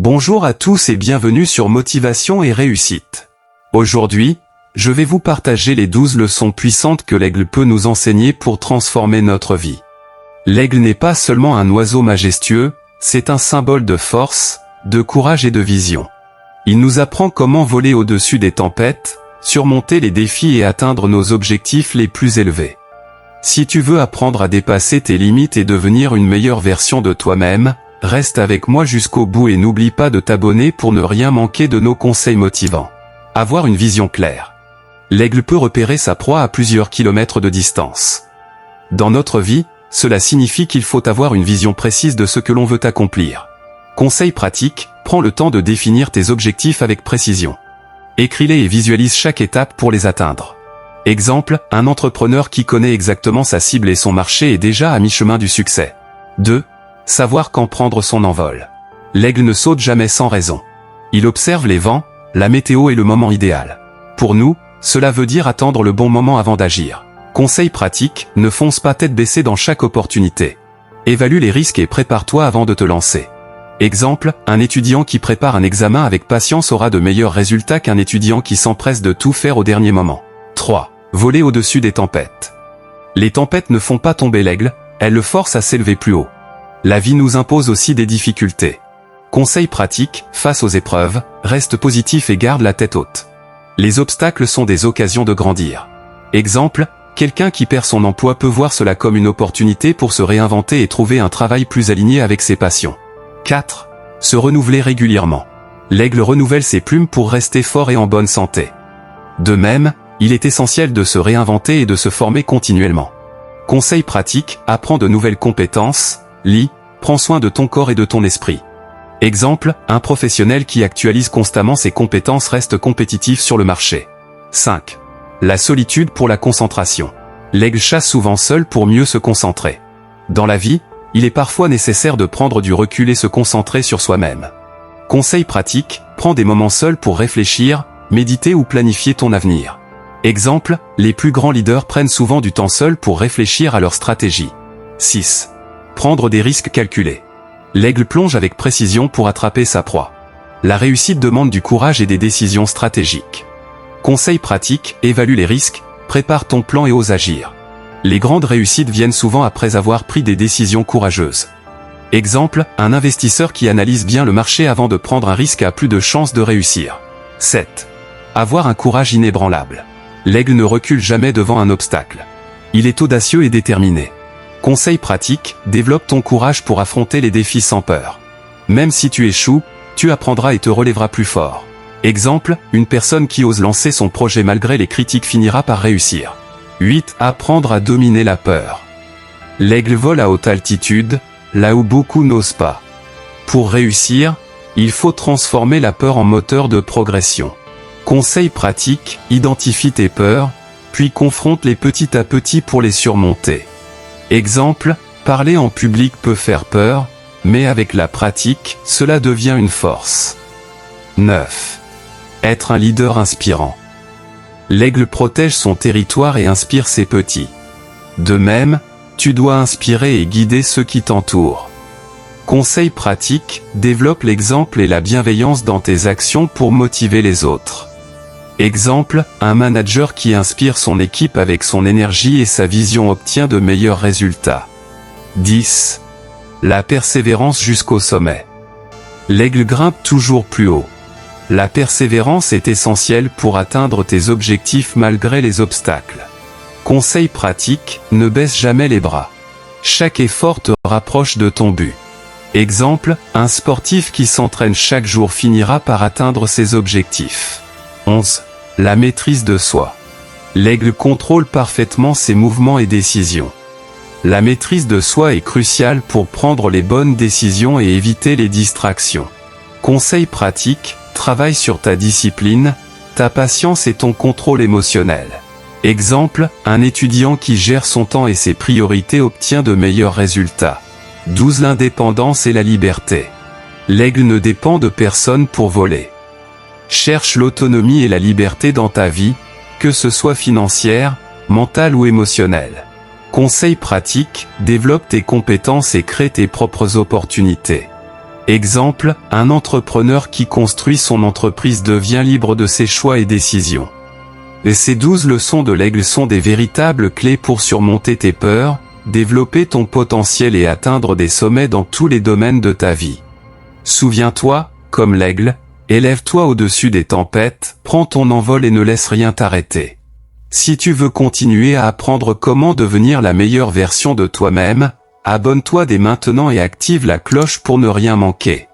Bonjour à tous et bienvenue sur Motivation et Réussite. Aujourd'hui, je vais vous partager les 12 leçons puissantes que l'aigle peut nous enseigner pour transformer notre vie. L'aigle n'est pas seulement un oiseau majestueux, c'est un symbole de force, de courage et de vision. Il nous apprend comment voler au-dessus des tempêtes, surmonter les défis et atteindre nos objectifs les plus élevés. Si tu veux apprendre à dépasser tes limites et devenir une meilleure version de toi-même, reste avec moi jusqu'au bout et n'oublie pas de t'abonner pour ne rien manquer de nos conseils motivants. Avoir une vision claire. L'aigle peut repérer sa proie à plusieurs kilomètres de distance. Dans notre vie, cela signifie qu'il faut avoir une vision précise de ce que l'on veut accomplir. Conseil pratique, prends le temps de définir tes objectifs avec précision. Écris-les et visualise chaque étape pour les atteindre. Exemple, un entrepreneur qui connaît exactement sa cible et son marché est déjà à mi-chemin du succès. 2. Savoir quand prendre son envol. L'aigle ne saute jamais sans raison. Il observe les vents, la météo et le moment idéal. Pour nous, cela veut dire attendre le bon moment avant d'agir. Conseil pratique, ne fonce pas tête baissée dans chaque opportunité. Évalue les risques et prépare-toi avant de te lancer. Exemple, un étudiant qui prépare un examen avec patience aura de meilleurs résultats qu'un étudiant qui s'empresse de tout faire au dernier moment. 3. Voler au-dessus des tempêtes. Les tempêtes ne font pas tomber l'aigle, elles le forcent à s'élever plus haut. La vie nous impose aussi des difficultés. Conseil pratique, face aux épreuves, reste positif et garde la tête haute. Les obstacles sont des occasions de grandir. Exemple, quelqu'un qui perd son emploi peut voir cela comme une opportunité pour se réinventer et trouver un travail plus aligné avec ses passions. 4. Se renouveler régulièrement. L'aigle renouvelle ses plumes pour rester fort et en bonne santé. De même, il est essentiel de se réinventer et de se former continuellement. Conseil pratique, apprends de nouvelles compétences, lis, prends soin de ton corps et de ton esprit. Exemple, un professionnel qui actualise constamment ses compétences reste compétitif sur le marché. 5. La solitude pour la concentration. L'aigle chasse souvent seul pour mieux se concentrer. Dans la vie, il est parfois nécessaire de prendre du recul et se concentrer sur soi-même. Conseil pratique, prends des moments seuls pour réfléchir, méditer ou planifier ton avenir. Exemple, les plus grands leaders prennent souvent du temps seuls pour réfléchir à leur stratégie. 6. Prendre des risques calculés. L'aigle plonge avec précision pour attraper sa proie. La réussite demande du courage et des décisions stratégiques. Conseil pratique, évalue les risques, prépare ton plan et ose agir. Les grandes réussites viennent souvent après avoir pris des décisions courageuses. Exemple, un investisseur qui analyse bien le marché avant de prendre un risque a plus de chances de réussir. 7. Avoir un courage inébranlable. L'aigle ne recule jamais devant un obstacle. Il est audacieux et déterminé. Conseil pratique, développe ton courage pour affronter les défis sans peur. Même si tu échoues, tu apprendras et te relèveras plus fort. Exemple, une personne qui ose lancer son projet malgré les critiques finira par réussir. 8. Apprendre à dominer la peur. L'aigle vole à haute altitude, là où beaucoup n'osent pas. Pour réussir, il faut transformer la peur en moteur de progression. Conseil pratique, identifie tes peurs, puis confronte-les petit à petit pour les surmonter. Exemple, parler en public peut faire peur, mais avec la pratique, cela devient une force. 9. Être un leader inspirant. L'aigle protège son territoire et inspire ses petits. De même, tu dois inspirer et guider ceux qui t'entourent. Conseil pratique, développe l'exemple et la bienveillance dans tes actions pour motiver les autres. Exemple, un manager qui inspire son équipe avec son énergie et sa vision obtient de meilleurs résultats. 10. La persévérance jusqu'au sommet. L'aigle grimpe toujours plus haut. La persévérance est essentielle pour atteindre tes objectifs malgré les obstacles. Conseil pratique, ne baisse jamais les bras. Chaque effort te rapproche de ton but. Exemple, un sportif qui s'entraîne chaque jour finira par atteindre ses objectifs. 11. La maîtrise de soi. L'aigle contrôle parfaitement ses mouvements et décisions. La maîtrise de soi est cruciale pour prendre les bonnes décisions et éviter les distractions. Conseil pratique, travaille sur ta discipline, ta patience et ton contrôle émotionnel. Exemple, un étudiant qui gère son temps et ses priorités obtient de meilleurs résultats. 12. L'indépendance et la liberté. L'aigle ne dépend de personne pour voler. Cherche l'autonomie et la liberté dans ta vie, que ce soit financière, mentale ou émotionnelle. Conseil pratique, développe tes compétences et crée tes propres opportunités. Exemple, un entrepreneur qui construit son entreprise devient libre de ses choix et décisions. Et ces 12 leçons de l'aigle sont des véritables clés pour surmonter tes peurs, développer ton potentiel et atteindre des sommets dans tous les domaines de ta vie. Souviens-toi, comme l'aigle, élève-toi au-dessus des tempêtes, prends ton envol et ne laisse rien t'arrêter. Si tu veux continuer à apprendre comment devenir la meilleure version de toi-même, abonne-toi dès maintenant et active la cloche pour ne rien manquer.